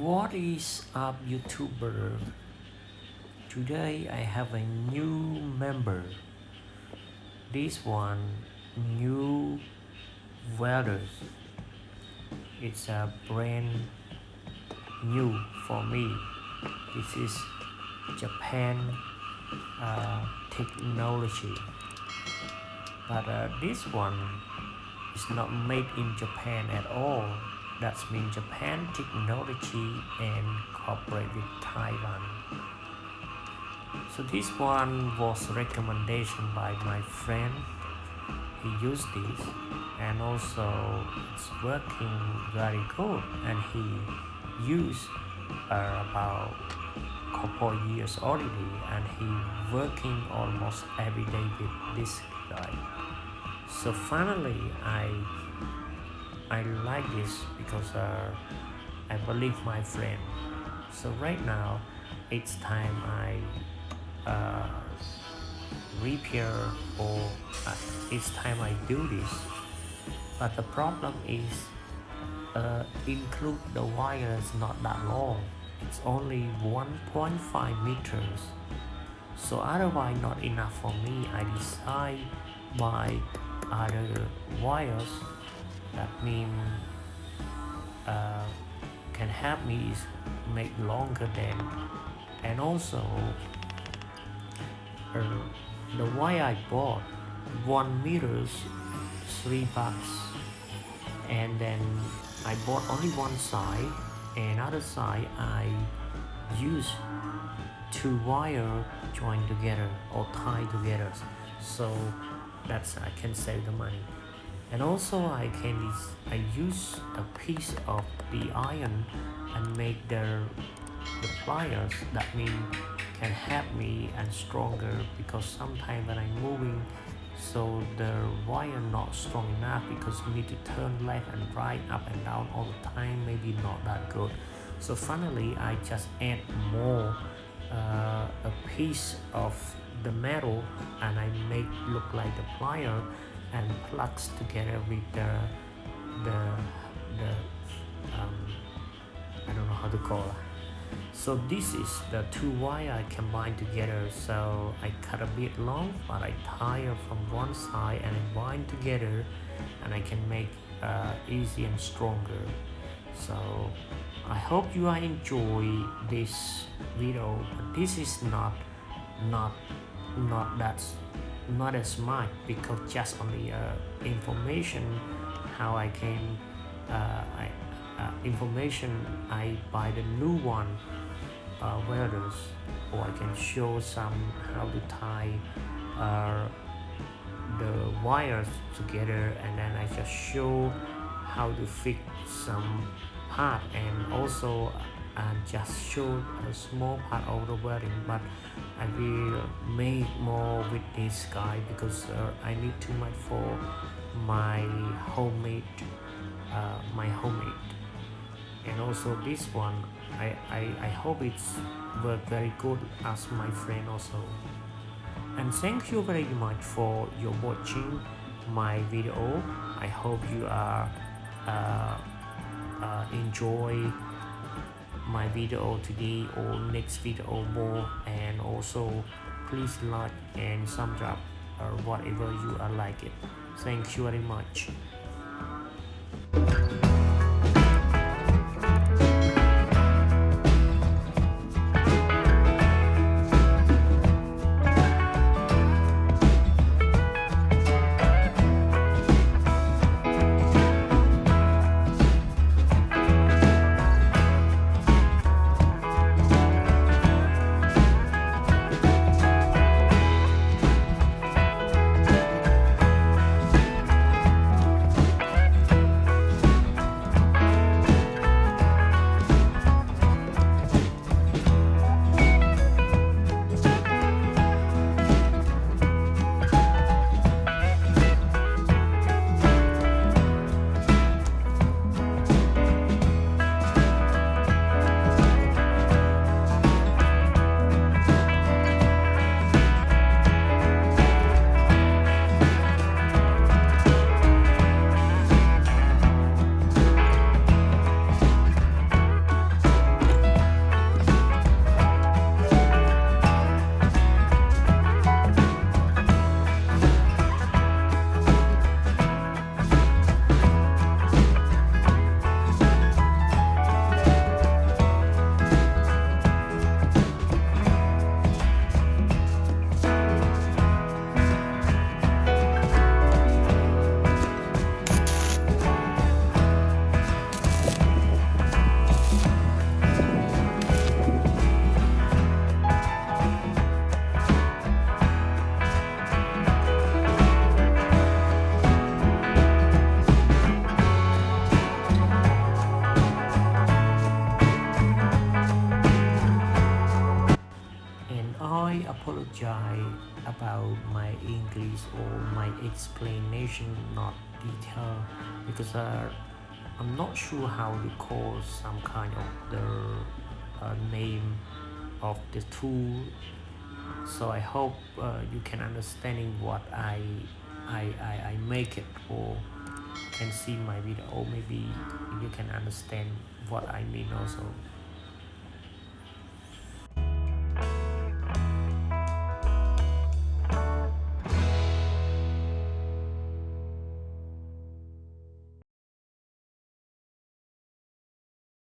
What is up, YouTuber? Today I have a new member. This one, new Welder. It's a brand new for me. This is Japan technology, but this one is not made in Japan at all. That means Japan technology and cooperate with Taiwan. So this one was recommendation by my friend. He used this and also it's working very good, and he used about couple years already, and he working almost every day with this guy. So finally I like this because I believe my friend. So right now each time I uh, repair or each time I do this, but the problem is include the wire is not that long. It's only 1.5 meters. So otherwise not enough for me. I decide by other wires that mean uh, can help me is make longer than, and also uh, the wire I bought 1 meters $3, and then I bought only one side, and other side I use two wire joined together or tied together, so that's I can save the money. And also I use a piece of the iron and make the pliers that mean can help me and stronger, because sometimes when I'm moving, so the wire not strong enough because you need to turn left and right, up and down all the time, maybe not that good. So finally I just add more a piece of the metal, and I make look like the plier and plugs together with the I don't know how to call it. So this is the two wire I combine together. So I cut a bit long, but I tie it from one side and I bind together, and I can make easy and stronger. So I hope you enjoy this video, but this is not that not as much, because just only information how I can information I buy the new one welders, or I can show some how to tie the wires together, and then I just show how to fix some part, and also just show a small part of the welding. But I will make more with this guy because I need too much for my homemade and also this one I hope it's work very good as my friend also. And thank you very much for your watching my video. I hope you are enjoy my video today or next video more, and also please like and thumbs up or whatever you are like it. Thank you very much. apologize about my English or my explanation not detailed, because I'm not sure how to call some kind of the name of the tool. So I hope you can understanding what I make it, or can see my video, or maybe you can understand what I mean also.